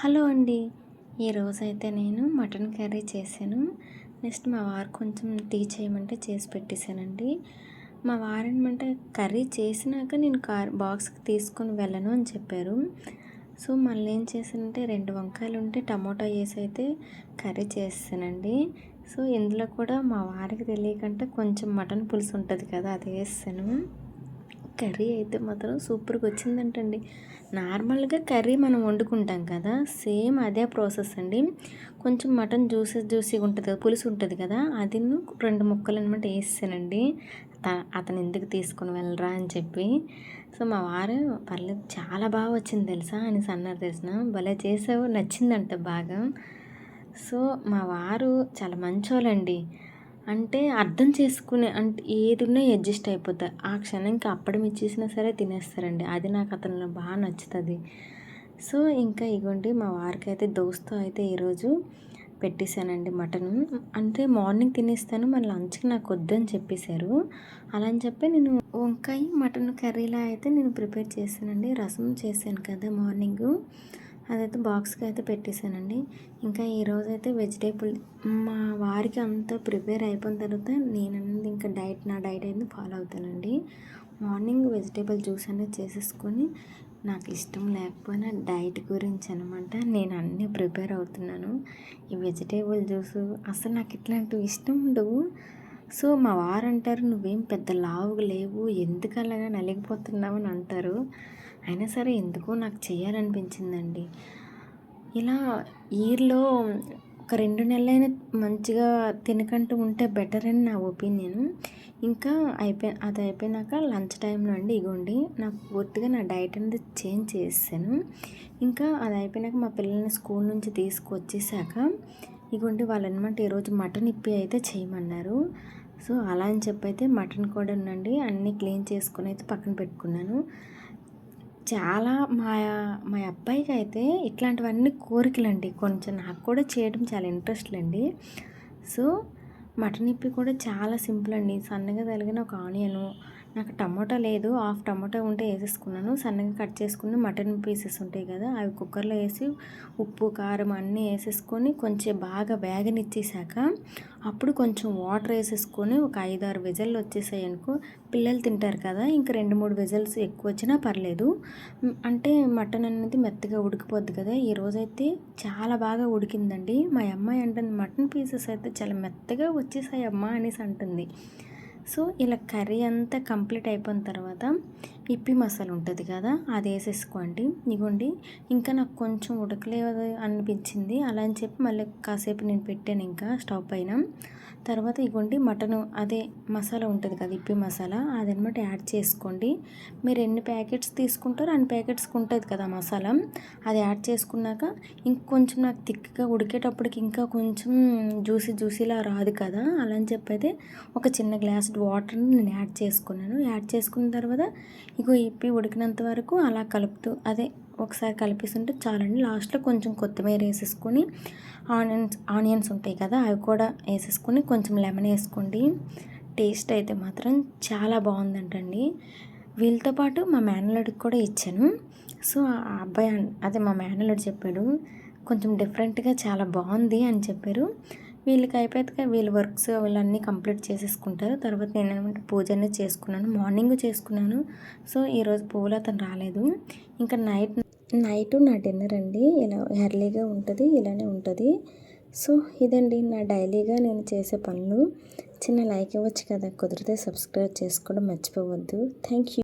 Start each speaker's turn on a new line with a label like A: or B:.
A: Hello అండి. ఈరోజైతే నేను మటన్ కర్రీ చేశాను. నెక్స్ట్ మా వారు కొంచెం టీ చేయమంటే చేసి పెట్టేశానండి. మా వారేమంటే కర్రీ చేసినాక నేను బాక్స్కి తీసుకొని వెళ్ళను అని చెప్పారు. సో మళ్ళీ ఏం చేశానంటే 2 వంకాయలు ఉంటే టమోటా వేసి అయితే కర్రీ చేసానండి. సో ఇందులో కూడా మా వారికి తెలియకుండా కొంచెం మటన్ పులుసు ఉంటుంది కదా, అది వేసాను. కర్రీ అయితే మాత్రం సూపర్గా వచ్చిందంటండి. నార్మల్గా కర్రీ మనం వండుకుంటాం కదా, సేమ్ అదే ప్రాసెస్ అండి. కొంచెం మటన్ జ్యూసీగా ఉంటుంది కదా, పులుసు ఉంటుంది కదా, అది 2 ముక్కలు అనమాట వేసానండి. అతను ఎందుకు తీసుకుని వెళ్ళరా అని చెప్పి. సో మా వారు పర్లేదు చాలా బాగా వచ్చింది తెలుసా అనేసి అన్నారు. తెలిసిన భలే చేసావు, నచ్చిందంట బాగా. సో మా వారు చాలా మంచోళ్ళండి. అంటే అర్థం చేసుకునే, అంటే ఏదున్నా అడ్జస్ట్ అయిపోతారు. ఆ క్షణంకి అప్పడం ఇచ్చేసినా సరే తినేస్తారండి. అది నాకు అతనిలో బాగా నచ్చుతుంది. సో ఇంకా ఇగోండి మా వారికైతే దోస్తో అయితే ఈరోజు పెట్టేశానండి మటను. అంటే మార్నింగ్ తినేస్తాను, మరి లంచ్కి నాకు వద్దని చెప్పేశారు. అలా అని చెప్పి నేను వంకాయ మటన్ కర్రీలా అయితే నేను ప్రిపేర్ చేశానండి. రసం చేశాను కదా మార్నింగు, అదైతే బాక్స్కి అయితే పెట్టేశానండి. ఇంకా ఈరోజైతే వెజిటేబుల్ మా వారికి అంతా ప్రిపేర్ అయిపోయిన తర్వాత నేనన్నది ఇంకా నా డైట్ అయితే ఫాలో అవుతానండి. మార్నింగ్ వెజిటేబుల్ జ్యూస్ అనేది చేసేసుకొని, నాకు ఇష్టం లేకపోయినా డైట్ గురించి అనమాట నేను అన్నీ ప్రిపేర్ అవుతున్నాను. ఈ వెజిటేబుల్ జ్యూసు అసలు నాకు ఇట్లాంటివి ఇష్టం ఉండవు. సో మా వారు అంటారు, నువ్వేం పెద్ద లావుగా లేవు, ఎందుకు అలాగా నలిగిపోతున్నావు అని అంటారు. అయినా సరే ఎందుకో నాకు చేయాలనిపించిందండి. ఇలా ఇయర్లో ఒక 2 నెలలైనా మంచిగా తినకంటూ ఉంటే బెటర్ అని నా ఒపీనియన్. ఇంకా అది అయిపోయినాక లంచ్ టైంలో అండి ఇగోండి నాకు పూర్తిగా నా డైట్ అనేది చేంజ్ చేసాను. ఇంకా అది అయిపోయినాక మా పిల్లల్ని స్కూల్ నుంచి తీసుకొచ్చేసాక ఇగోండి వాళ్ళు అనమాట ఈరోజు మటన్ ఇప్పి అయితే చేయమన్నారు. సో అలా అని చెప్పి అయితే మటన్ కూడా ఉండండి అన్నీ క్లీన్ చేసుకుని అయితే పక్కన పెట్టుకున్నాను. చాలా మా అబ్బాయికి అయితే ఇట్లాంటివన్నీ కోరికలండి. కొంచెం నాకు కూడా చేయడం చాలా ఇంట్రెస్ట్లండి. సో మటన్ ఇప్పి కూడా చాలా సింపుల్ అండి. సన్నగా తరిగిన ఒక ఆనియను, నాకు టమోటా లేదు, హాఫ్ టమోటా ఉంటే వేసేసుకున్నాను. సన్నగా కట్ చేసుకుని మటన్ పీసెస్ ఉంటాయి కదా, అవి కుక్కర్లో వేసి ఉప్పు కారం అన్నీ వేసేసుకొని కొంచెం బాగా వేగనిచ్చేసాక అప్పుడు కొంచెం వాటర్ వేసేసుకొని ఒక 5-6 విజిల్లు వచ్చేసాయి అనుకో, పిల్లలు తింటారు కదా, ఇంకా 2-3 విజిల్స్ ఎక్కువ వచ్చినా పర్లేదు. అంటే మటన్ అనేది మెత్తగా ఉడికిపోద్ది కదా. ఈరోజైతే చాలా బాగా ఉడికిందండి. మా అమ్మాయి అంటుంది, మటన్ పీసెస్ అయితే చాలా మెత్తగా వచ్చేసాయి అమ్మ అనేసి అంటుంది. సో ఇలా కర్రీ అంతా కంప్లీట్ అయిపోయిన తర్వాత ఇప్పి మసాలా ఉంటుంది కదా, అది వేసేసుకోండి. ఇగోండి ఇంకా నాకు కొంచెం ఉడకలేదు అనిపించింది, అలా అని చెప్పి మళ్ళీ కాసేపు నేను పెట్టాను ఇంకా స్టవ్ పైన. తర్వాత ఇగోండి మటను అదే మసాలా ఉంటుంది కదా, ఇప్పి మసాలా, అదనమాట యాడ్ చేసుకోండి. మీరు ఎన్ని ప్యాకెట్స్ తీసుకుంటారో అన్ని ప్యాకెట్స్కి ఉంటుంది కదా మసాలా, అది యాడ్ చేసుకున్నాక ఇంకొంచెం నాకు థిక్గా ఉడికేటప్పటికి ఇంకా కొంచెం జ్యూసీలా రాదు కదా, అలా అని చెప్పి అయితే ఒక చిన్న గ్లాస్ వాటర్ని నేను యాడ్ చేసుకున్నాను. యాడ్ చేసుకున్న తర్వాత ఇగో ఇప్పి ఉడికినంత వరకు అలా కలుపుతూ అదే ఒకసారి కలిపేస్తుంటే చాలండి. లాస్ట్లో కొంచెం కొత్తిమీర వేసేసుకొని ఆనియన్స్ ఉంటాయి కదా, అవి కూడా వేసేసుకొని కొంచెం లెమన్ వేసుకోండి. టేస్ట్ అయితే మాత్రం చాలా బాగుందంటండి. వీళ్ళతో పాటు మా మేనల్లుడికి కూడా ఇచ్చాను. సో ఆ అబ్బాయి అదే మా మేనల్లుడు చెప్పాడు, కొంచెం డిఫరెంట్గా చాలా బాగుంది అని చెప్పారు. వీళ్ళకి అయిపోయాక వీళ్ళ వర్క్స్ వీళ్ళన్నీ కంప్లీట్ చేసేసుకుంటారు. తర్వాత నేను అనమాట పూజ అనేది చేసుకున్నాను, మార్నింగ్ చేసుకున్నాను. సో ఈరోజు పూలు అతను రాలేదు. ఇంకా నైట్ నా డిన్నర్ అండి ఇలా ఎర్లీగా ఉంటుంది, ఇలానే ఉంటుంది. సో ఇదండి నా డైలీగా నేను చేసే పనులు. చిన్న లైక్ ఇవ్వచ్చు కదా, కుదిరితే సబ్స్క్రైబ్ చేసుకోవడం మర్చిపోవద్దు. Thank you.